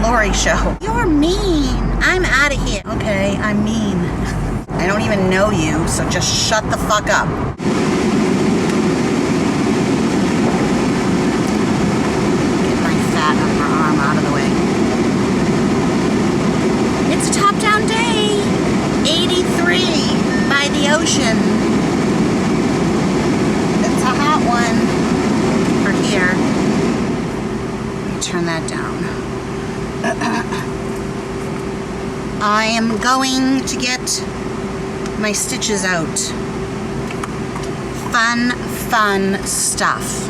Lori show. You're mean. I'm out of here. Okay, I'm mean. I don't even know you, so just shut the fuck up. Get my fat upper arm out of the way. It's a top-down day. 83 by the ocean. It's a hot one for here. Let me turn that down. I am going to get my stitches out. Fun stuff.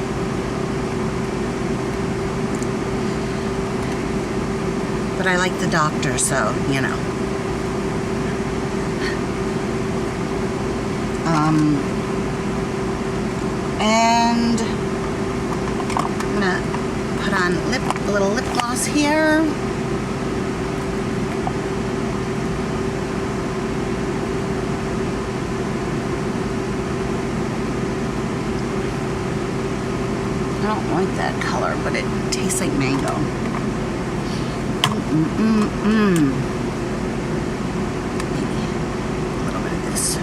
But I like the doctor, so, you know. And I'm gonna put on a little lip gloss here. I don't like that color, but it tastes like mango. A little bit of this.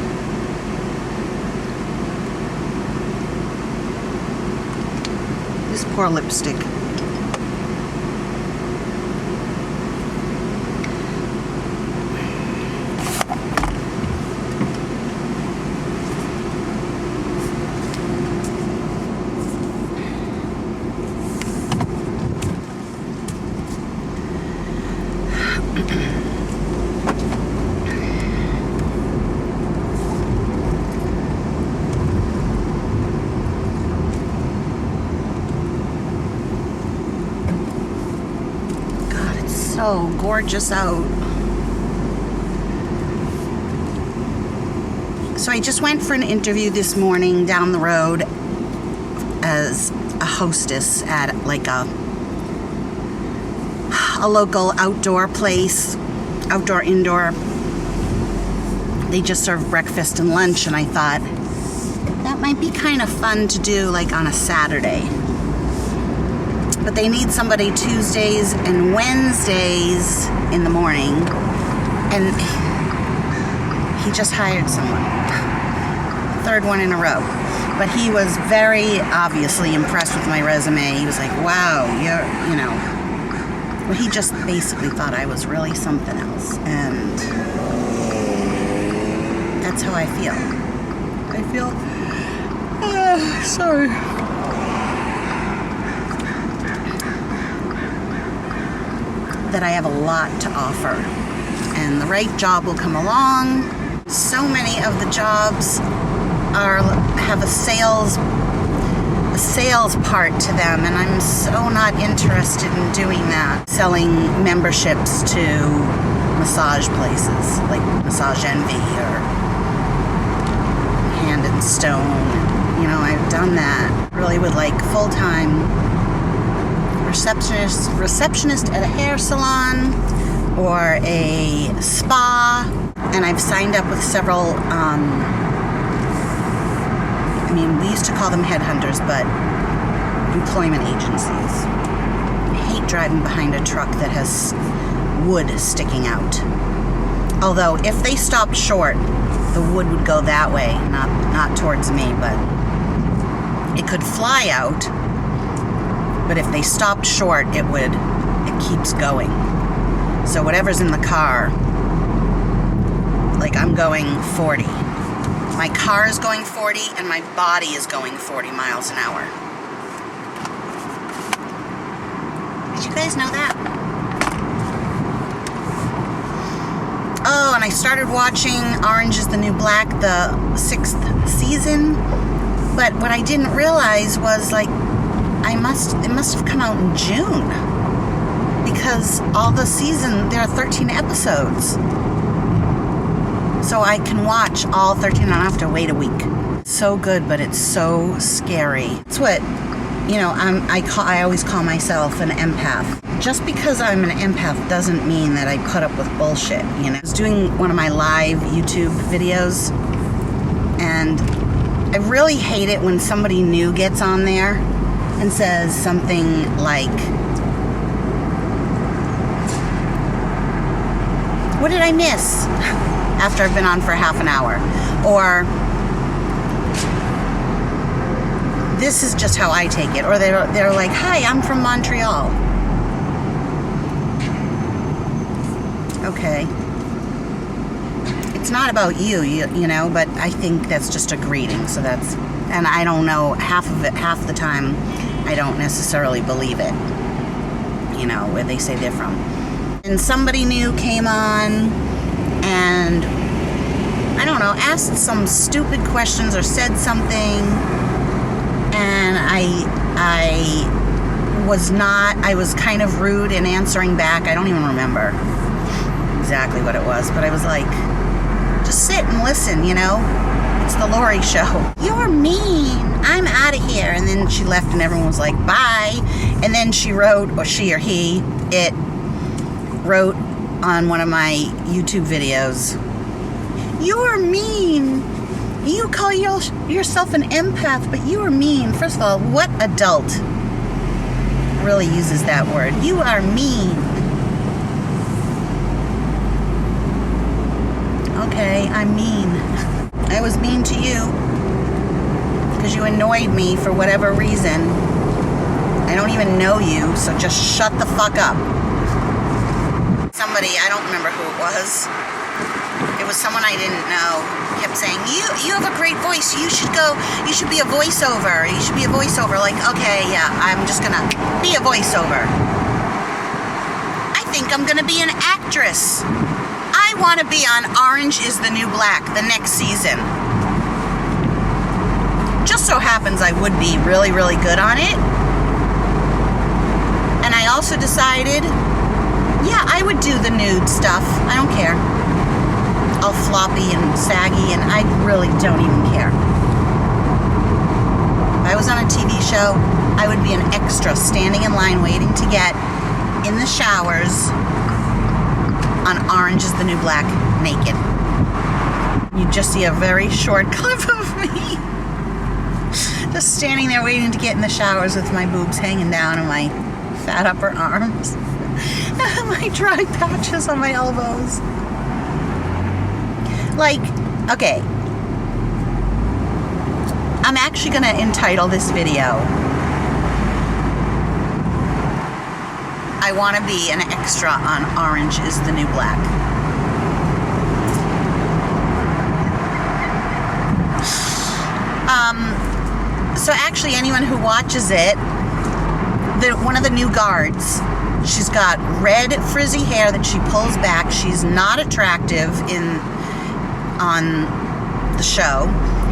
This poor lipstick. So gorgeous out. So I just went for an interview this morning down the road as a hostess at like a local outdoor place, outdoor, indoor. They just serve breakfast and lunch, and I thought that might be kind of fun to do like on a Saturday. But they need somebody Tuesdays and Wednesdays in the morning, and he just hired someone. Third one in a row. But he was very obviously impressed with my resume. He was like, wow, you know. Well, he just basically thought I was really something else, and that's how I feel. I feel, sorry. That I have a lot to offer, and the right job will come along. So many of the jobs have a sales part to them, and I'm so not interested in doing that. Selling memberships to massage places like Massage Envy or Hand and Stone. You know, I've done that. Really would like full-time receptionist at a hair salon or a spa, and I've signed up with several we used to call them headhunters, but employment agencies. I hate driving behind a truck that has wood sticking out. Although if they stopped short, the wood would go that way, not towards me, but it could fly out. But if they stopped short, it keeps going. So whatever's in the car, like I'm going 40. My car is going 40 and my body is going 40 miles an hour. Did you guys know that? Oh, and I started watching Orange is the New Black, the 6th season. But what I didn't realize was like, it must have come out in June, because all the season, there are 13 episodes. So I can watch all 13 and I don't have to wait a week. So good, but it's so scary. It's what, you know, I always call myself an empath. Just because I'm an empath doesn't mean that I put up with bullshit, you know. I was doing one of my live YouTube videos, and I really hate it when somebody new gets on there and says something like, what did I miss after I've been on for half an hour? Or this is just how I take it. Or they're like, hi, I'm from Montreal. Okay. It's not about you know, but I think that's just a greeting. So that's, and I don't know, half the time, I don't necessarily believe it, you know, where they say they're from. And somebody new came on and, I don't know, asked some stupid questions or said something, and I was kind of rude in answering back. I don't even remember exactly what it was, but I was like, just sit and listen, you know? It's the Lori show. You're mean. I'm out of here. And then she left and everyone was like, bye. And then she wrote, or she or he, it wrote on one of my YouTube videos, you're mean. You call yourself an empath, but you are mean. First of all, what adult really uses that word? You are mean. Okay, I'm mean. I was mean to you because you annoyed me for whatever reason. I don't even know you, so just shut the fuck up. Somebody, I don't remember who it was. It was someone I didn't know. Kept saying, you have a great voice. You should be a voiceover. You should be a voiceover. Like, okay, yeah, I'm just gonna be a voiceover. I think I'm gonna be an actress. I want to be on Orange is the New Black the next season. Just so happens I would be really, really good on it. And I also decided, yeah, I would do the nude stuff. I don't care. All floppy and saggy, and I really don't even care. If I was on a TV show, I would be an extra standing in line waiting to get in the showers on Orange is the New Black naked. You just see a very short clip of me just standing there waiting to get in the showers with my boobs hanging down and my fat upper arms and my dry patches on my elbows. Like, okay, I'm actually going to entitle this video, I want to be an extra on Orange is the New Black. So actually anyone who watches it, one of the new guards, she's got red frizzy hair that she pulls back. She's not attractive on the show.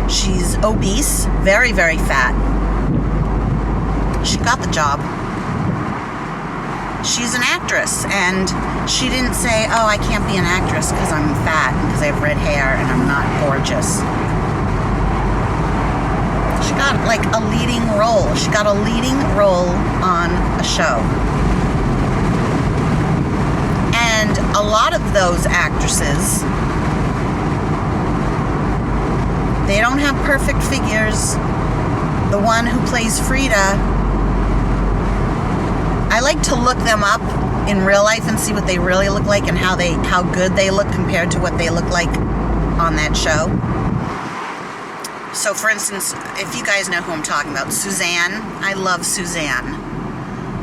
She's obese, very, very fat. She got the job. She's an actress, and she didn't say, oh, I can't be an actress because I'm fat and because I have red hair and I'm not gorgeous. She got like a leading role. She got a leading role on a show. And a lot of those actresses, they don't have perfect figures. The one who plays Frida, I like to look them up in real life and see what they really look like and how good they look compared to what they look like on that show. So for instance, if you guys know who I'm talking about, Suzanne, I love Suzanne.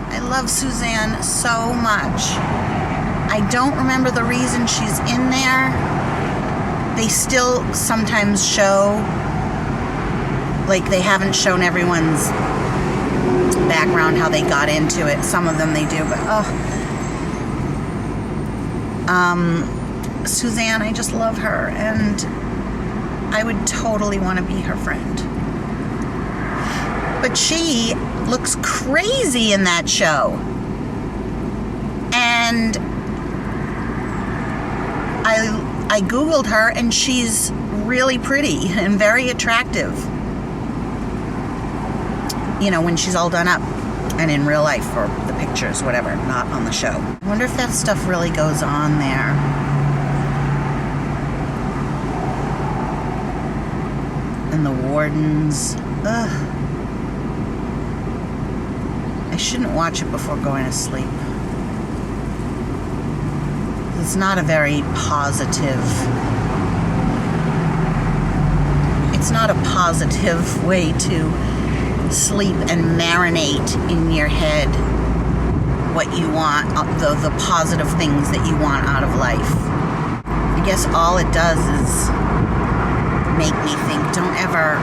I love Suzanne so much. I don't remember the reason she's in there. They still sometimes show, like they haven't shown everyone's background, how they got into it. Some of them they do, but Suzanne, I just love her, and I would totally want to be her friend. But she looks crazy in that show. And I Googled her, and she's really pretty and very attractive. You know, when she's all done up and in real life, or the pictures, whatever, not on the show. I wonder if that stuff really goes on there. And the wardens. Ugh. I shouldn't watch it before going to sleep. It's not a very positive, it's not a positive way to sleep and marinate in your head what you want, the positive things that you want out of life. I guess all it does is make me think, don't ever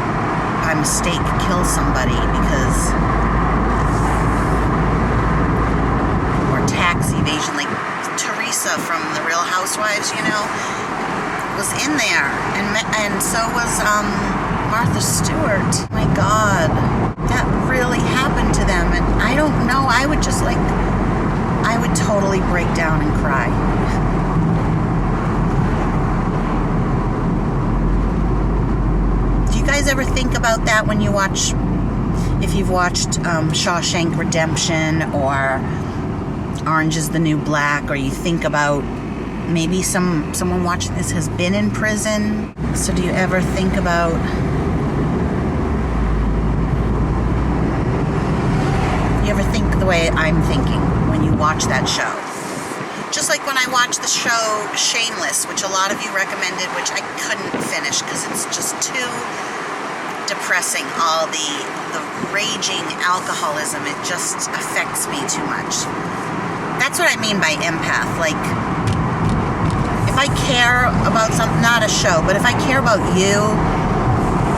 by mistake kill somebody because, or tax evasion, like Teresa from The Real Housewives, you know, was in there, and so was Martha Stewart. My God, that really happened to them, and I don't know, I would just like, I would totally break down and cry. Do you guys ever think about that when you watch, if you've watched Shawshank Redemption or Orange is the New Black, or you think about maybe someone watching this has been in prison? So do you ever think about, you ever think the way I'm thinking when you watch that show? Just like when I watched the show Shameless, which a lot of you recommended, which I couldn't finish because it's just too depressing. All the raging alcoholism, it just affects me too much. That's what I mean by empath. Like, if I care about something, not a show, but if I care about you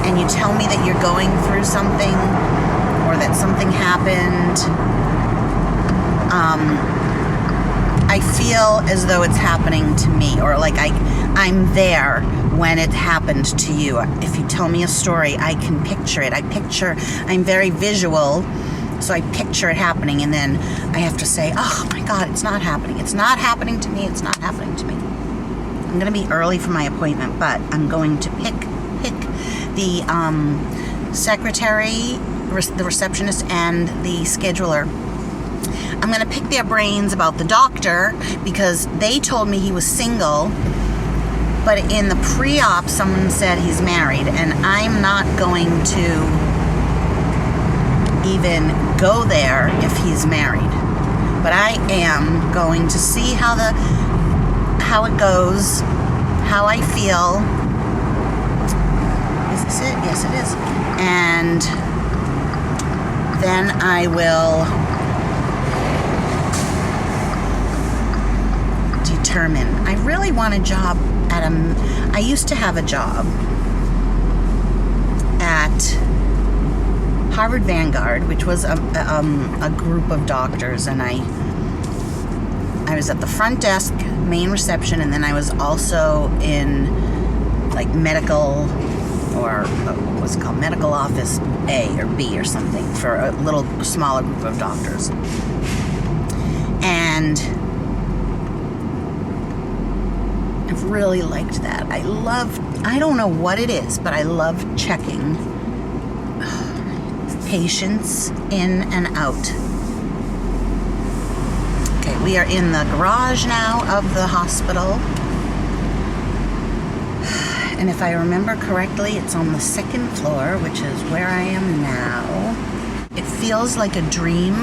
and you tell me that you're going through something or that something happened, I feel as though it's happening to me, or like I'm there when it happened to you. If you tell me a story, I can picture it. I'm very visual, so I picture it happening, and then I have to say, oh my God, it's not happening. It's not happening to me. It's not happening to me. I'm going to be early for my appointment, but I'm going to pick the secretary, the receptionist, and the scheduler. I'm going to pick their brains about the doctor because they told me he was single, but in the pre-op someone said he's married, and I'm not going to even go there if he's married. But I am going to see how it goes, how I feel. Is this it? Yes, it is. And then I will determine. I really want a job I used to have a job at Harvard Vanguard, which was a group of doctors, and I was at the front desk, main reception, and then I was also in like medical, or what's it called, medical office A or B or something, for a little smaller group of doctors. And I've really liked that. I don't know what it is, but I love checking patients in and out. Okay, we are in the garage now of the hospital. And if I remember correctly, it's on the second floor, which is where I am now. It feels like a dream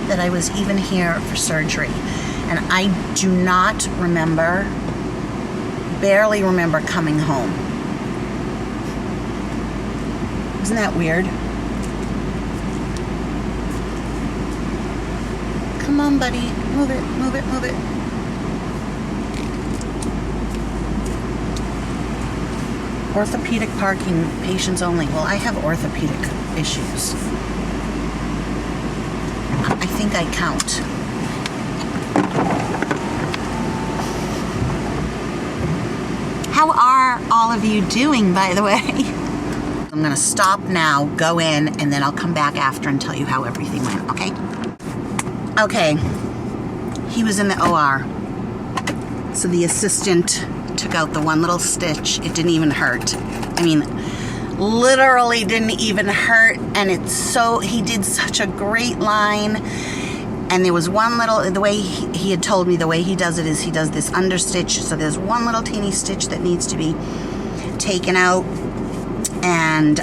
that I was even here for surgery. And I do not barely remember coming home. Isn't that weird? Come on, buddy. Move it, move it, move it. Orthopedic parking, patients only. Well, I have orthopedic issues. I think I count. How are all of you doing, by the way? I'm going to stop now, go in, and then I'll come back after and tell you how everything went, okay? Okay. He was in the OR. So the assistant took out the one little stitch. It didn't even hurt. I mean, literally didn't even hurt. And he did such a great line. And there was one little, the way he had told me, the way he does it is he does this understitch. So there's one little teeny stitch that needs to be taken out. And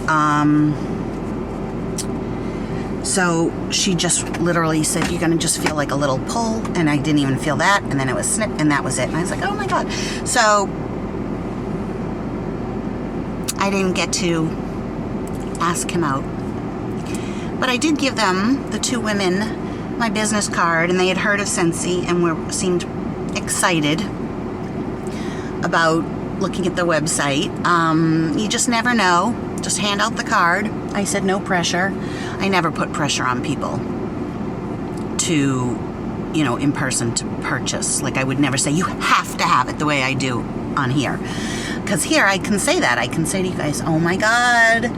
So she just literally said, you're going to just feel like a little pull. And I didn't even feel that. And then it was snip, and that was it. And I was like, oh my God. So I didn't get to ask him out. But I did give them, the two women, my business card. And they had heard of Scentsy and seemed excited about looking at the website. You just never know. Just hand out the card. I said no pressure. I never put pressure on people to, in person to purchase. Like I would never say, you have to have it the way I do on here. Because here I can say that. I can say to you guys, oh my God,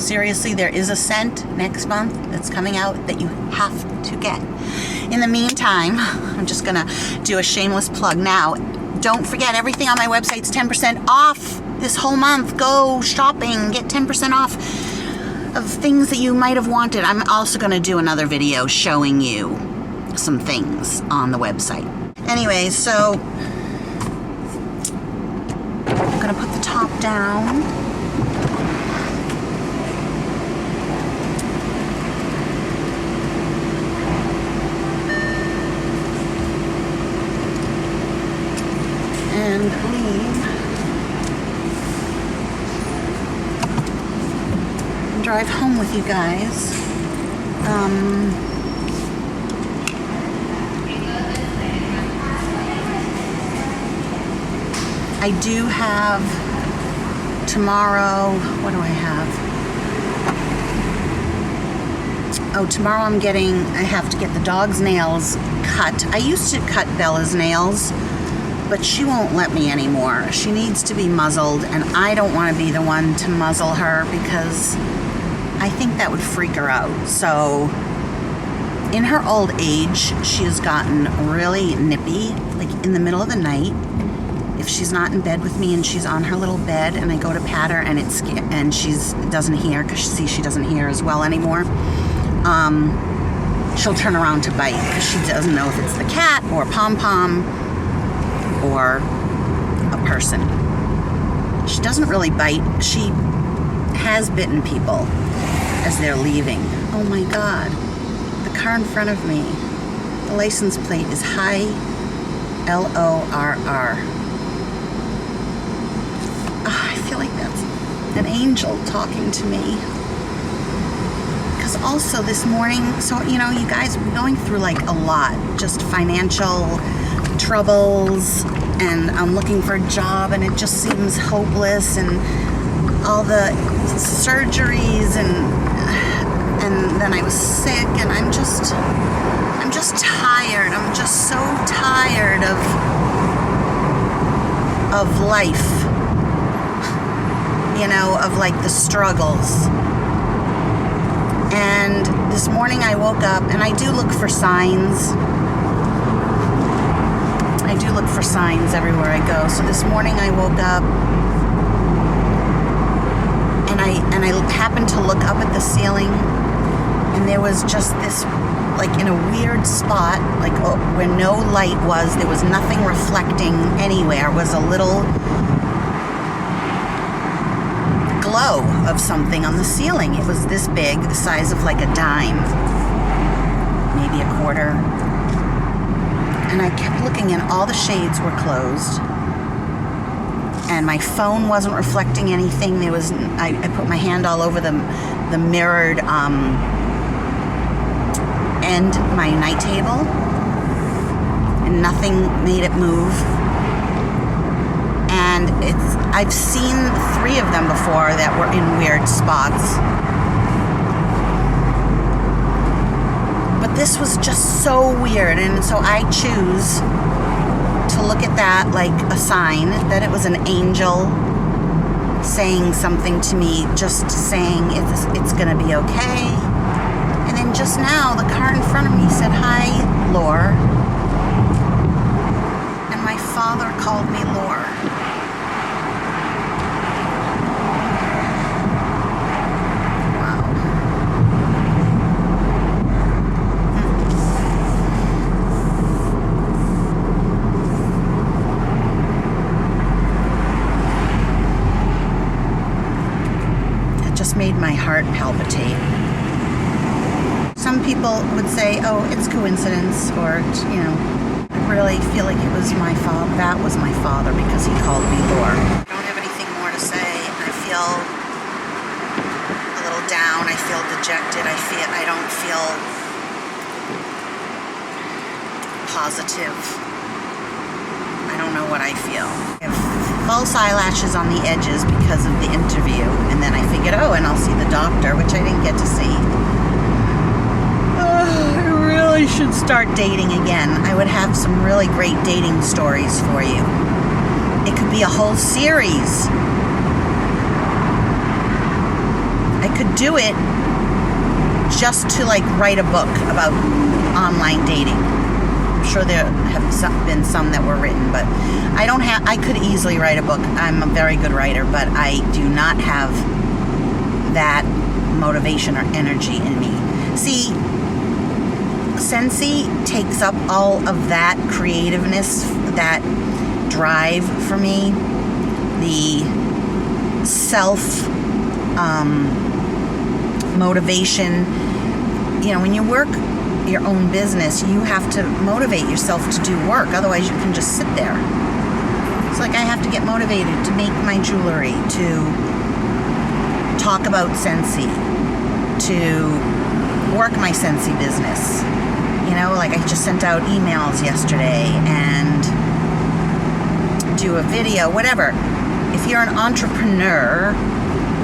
seriously, there is a scent next month that's coming out that you have to get. In the meantime, I'm just going to do a shameless plug now. Don't forget, everything on my website's 10% off this whole month. Go shopping, get 10% off of things that you might have wanted. I'm also going to do another video showing you some things on the website. Anyway, so I'm going to put the top down. And leave. And drive home with you guys. I do have tomorrow, what do I have? Oh, tomorrow I have to get the dog's nails cut. I used to cut Bella's nails, but she won't let me anymore. She needs to be muzzled, and I don't want to be the one to muzzle her because I think that would freak her out. So in her old age, she has gotten really nippy, like in the middle of the night. If she's not in bed with me and she's on her little bed and I go to pat her and she doesn't hear, because she doesn't hear as well anymore, she'll turn around to bite because she doesn't know if it's the cat or pom-pom or a person. She doesn't really bite. She has bitten people as they're leaving. Oh my God. The car in front of me, the license plate is high LORR. I feel like that's an angel talking to me. Because also this morning, so you guys, we're going through like a lot, just financial troubles, and I'm looking for a job, and it just seems hopeless, and all the surgeries, and then I was sick, and I'm just tired. I'm just so tired of life, of like the struggles. And this morning I woke up, and I do look for signs. I do look for signs everywhere I go. So this morning I woke up, and I happened to look up at the ceiling, and there was just this, like in a weird spot, like where no light was, there was nothing reflecting anywhere, was a little glow of something on the ceiling. It was this big, the size of like a dime, maybe a quarter. And I kept looking, and all the shades were closed, and my phone wasn't reflecting anything. There was, I put my hand all over the mirrored end, my night table, and nothing made it move. And I've seen 3 of them before that were in weird spots. But this was just so weird, and so I choose to look at that like a sign that it was an angel saying something to me, just saying it's gonna be okay. And then just now, the car in front of me said, "Hi, Lore," and my father called me Lore. Made my heart palpitate. some people would say, oh, it's coincidence, or, you know, I really feel like it was my father. That was my father because he called me Thor. I don't have anything more to say. I feel a little down. I feel dejected. I don't feel positive. I don't know what I feel. I have false eyelashes on the edges because of the interview, and then I figured, oh, and I'll see the doctor, which I didn't get to see. I really should start dating again. I would have some really great dating stories for you. It could be a whole series. I could do it just to like write a book about online dating. I'm sure there have been some that were written, but I could easily write a book. I'm a very good writer, but I do not have that motivation or energy in me. See, Scentsy takes up all of that creativeness, that drive for me, the self motivation. You know, when you work your own business, you have to motivate yourself to do work. Otherwise, you can just sit there. It's like I have to get motivated to make my jewelry, to talk about Scentsy, to work my Scentsy business. You know, like I just sent out emails yesterday and do a video, whatever. If you're an entrepreneur,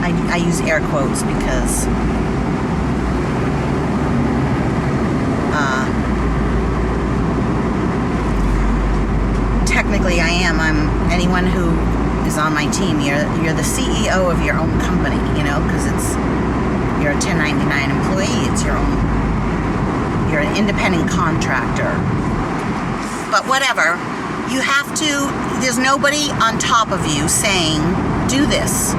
I use air quotes because technically I am. I'm anyone who is on my team. You're the CEO of your own company, you know, because you're a 1099 employee. It's your own. You're an independent contractor. But whatever, you have to. There's nobody on top of you saying, "Do this."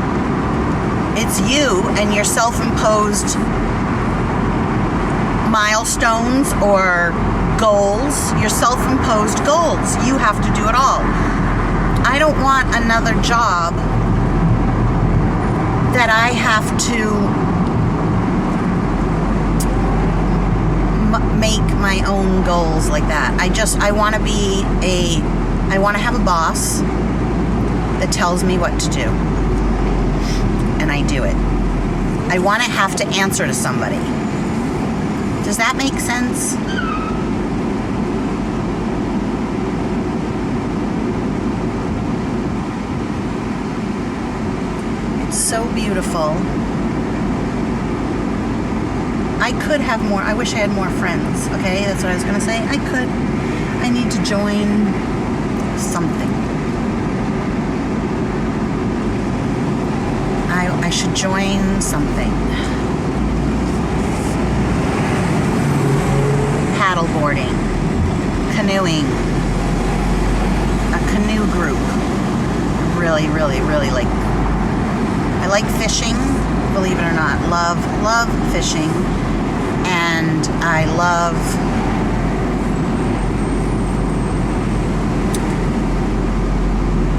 It's you and your self-imposed milestones or goals, your self-imposed goals. You have to do it all. I don't want another job that I have to make my own goals like that. I want to have a boss that tells me what to do. And I do it. I want to have to answer to somebody. Does that make sense? It's so beautiful. I could have more. I wish I had more friends. Okay, that's what I was going to say. I could. I need to join something. I should join something. Paddleboarding, canoeing, a canoe group. Really, really, really like. I like fishing, believe it or not. Love fishing. And I love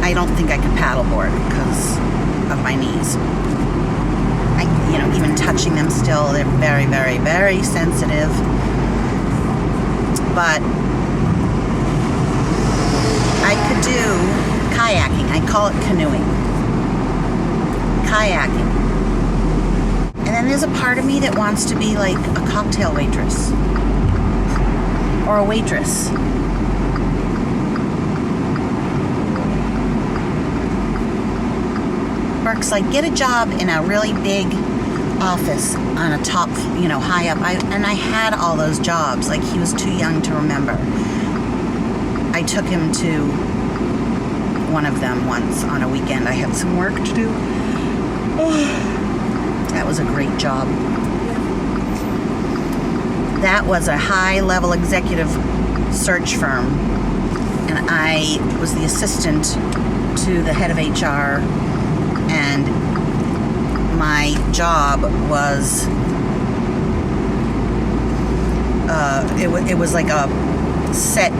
I don't think I could paddleboard because of my knees. Even touching them still, they're very, very, very sensitive. But I could do kayaking. I call it canoeing. Kayaking. And then there's a part of me that wants to be like a cocktail waitress. Or a waitress. Burke's like, get a job in a really big office on a top, high up. And I had all those jobs. Like, he was too young to remember. I took him to one of them once on a weekend. I had some work to do. That was a great job. That was a high-level executive search firm. And I was the assistant to the head of HR. And my job was, it was like a set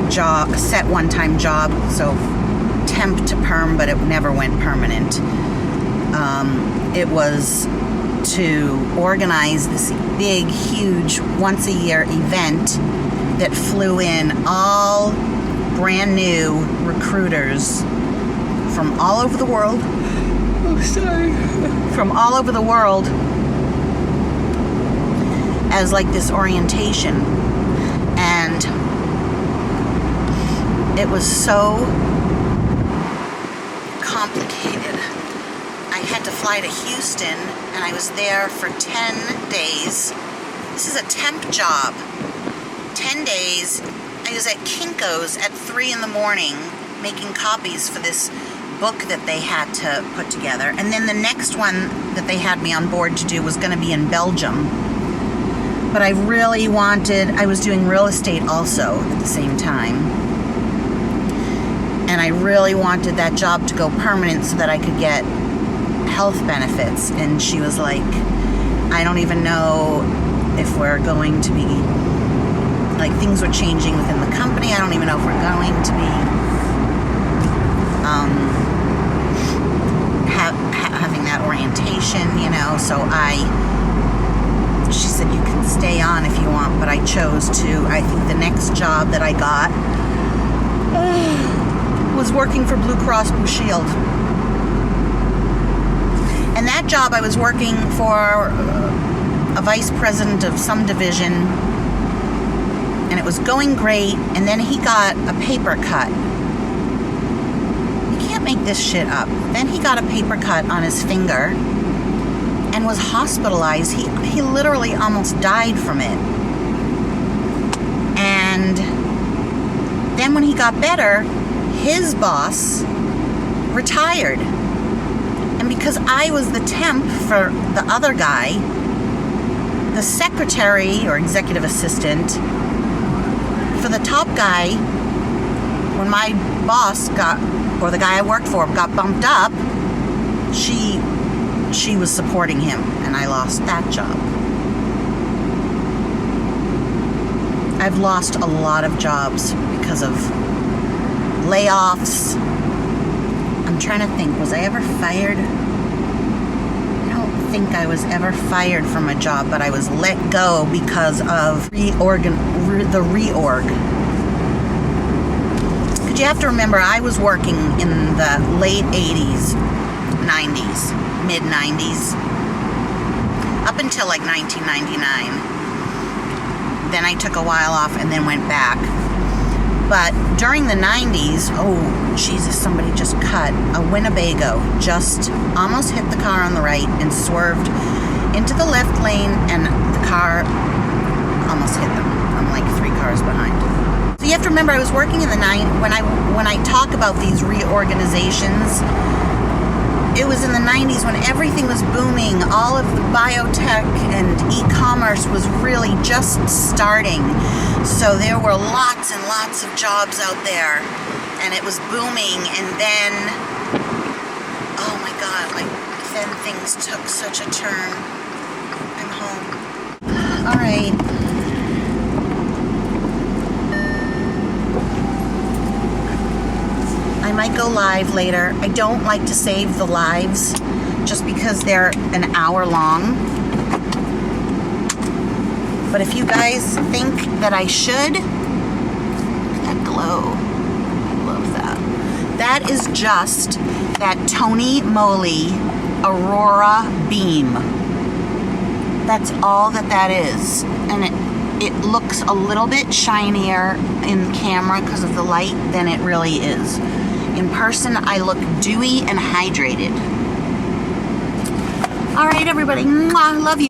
one-time job, so temp to perm, but it never went permanent. It was to organize this big, huge, once-a-year event that flew in all brand new recruiters from all over the world. Oh, sorry. From all over the world as like this orientation. And it was so complicated. I had to fly to Houston, and I was there for 10 days. This is a temp job. 10 days. I was at Kinko's at 3 in the morning making copies for this book that they had to put together. And then the next one that they had me on board to do was going to be in Belgium. But I really wanted, I was doing real estate also at the same time. And I really wanted that job to go permanent so that I could get health benefits. And she was like, I don't even know if we're going to be, like, things were changing within the company. I don't even know if we're going to be having that orientation, you know. So she said, you can stay on if you want, but I chose to. I think the next job that I got was working for Blue Cross Blue Shield. And that job, I was working for a vice president of some division, and it was going great, and then he got a paper cut. You can't make this shit up. Then he got a paper cut on his finger and was hospitalized. He literally almost died from it. And then when he got better, his boss retired. And because I was the temp for the other guy, the secretary or executive assistant for the top guy, when my boss got, or the guy I worked for got bumped up, she was supporting him, and I lost that job. I've lost a lot of jobs because of layoffs. I'm trying to think, was I ever fired? I don't think I was ever fired from a job, but I was let go because of the reorg. Because you have to remember, I was working in the late 80s, 90s, mid 90s, up until like 1999. Then I took a while off and then went back. But during the 90s, oh Jesus, somebody just cut a Winnebago, just almost hit the car on the right and swerved into the left lane, and the car almost hit them. I'm like 3 cars behind. So you have to remember, I was working in the when I talk about these reorganizations, it was in the 90s when everything was booming. All of the biotech and e-commerce was really just starting. So there were lots and lots of jobs out there, and it was booming. And then, oh my God, like, then things took such a turn. I'm home. All right. I might go live later. I don't like to save the lives just because they're an hour long. But if you guys think that I should, look at that glow. Love that. That is just that Tony Moly Aurora beam. That's all that is. And it looks a little bit shinier in camera because of the light than it really is. In person, I look dewy and hydrated. All right, everybody. Mwah, love you.